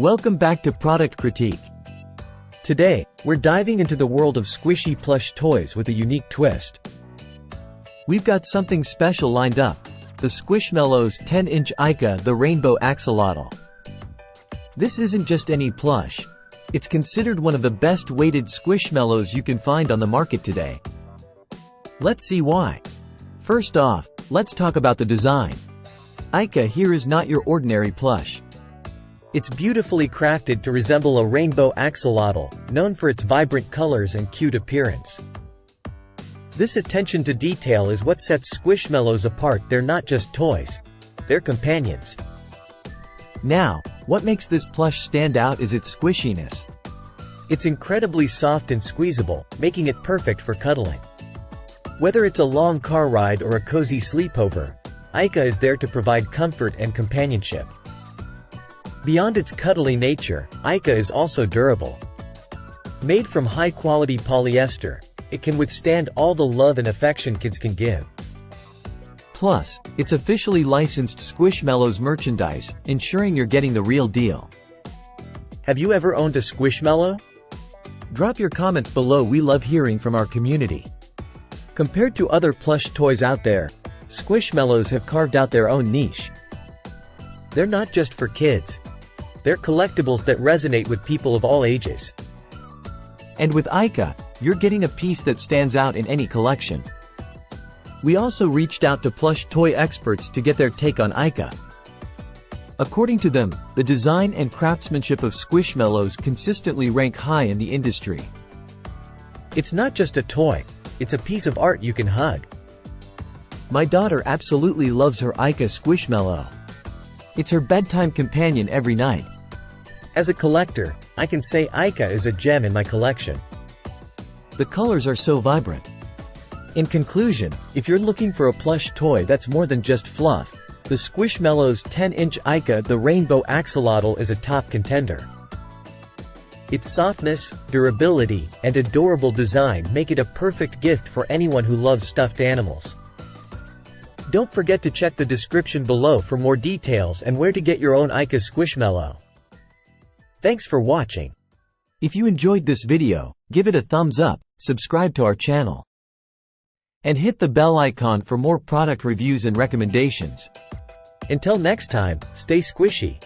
Welcome back to Product Critique. Today, we're diving into the world of squishy plush toys with a unique twist. We've got something special lined up: the Squishmallows 10-inch Aika the Rainbow Axolotl. This isn't just any plush. It's considered one of the best weighted squishmallows you can find on the market today. Let's see why. First off, let's talk about the design. Aika here is not your ordinary plush. It's beautifully crafted to resemble a rainbow axolotl, known for its vibrant colors and cute appearance. This attention to detail is what sets Squishmallows apart. They're not just toys, they're companions. Now, what makes this plush stand out is its squishiness. It's incredibly soft and squeezable, making it perfect for cuddling. Whether it's a long car ride or a cozy sleepover, Aika is there to provide comfort and companionship. Beyond its cuddly nature, Aika is also durable. Made from high-quality polyester, it can withstand all the love and affection kids can give. Plus, it's officially licensed Squishmallows merchandise, ensuring you're getting the real deal. Have you ever owned a Squishmallow? Drop your comments below. We love hearing from our community. Compared to other plush toys out there, Squishmallows have carved out their own niche. They're not just for kids. They're collectibles that resonate with people of all ages. And with Aika, you're getting a piece that stands out in any collection. We also reached out to plush toy experts to get their take on Aika. According to them, the design and craftsmanship of Squishmallows consistently rank high in the industry. It's not just a toy, it's a piece of art you can hug. My daughter absolutely loves her Aika Squishmallow. It's her bedtime companion every night. As a collector, I can say Aika is a gem in my collection. The colors are so vibrant. In conclusion, if you're looking for a plush toy that's more than just fluff, the Squishmallows 10-inch Aika the Rainbow Axolotl is a top contender. Its softness, durability, and adorable design make it a perfect gift for anyone who loves stuffed animals. Don't forget to check the description below for more details and where to get your own Aika Squishmallow. Thanks for watching. If you enjoyed this video, give it a thumbs up, subscribe to our channel, and hit the bell icon for more product reviews and recommendations. Until next time, stay squishy.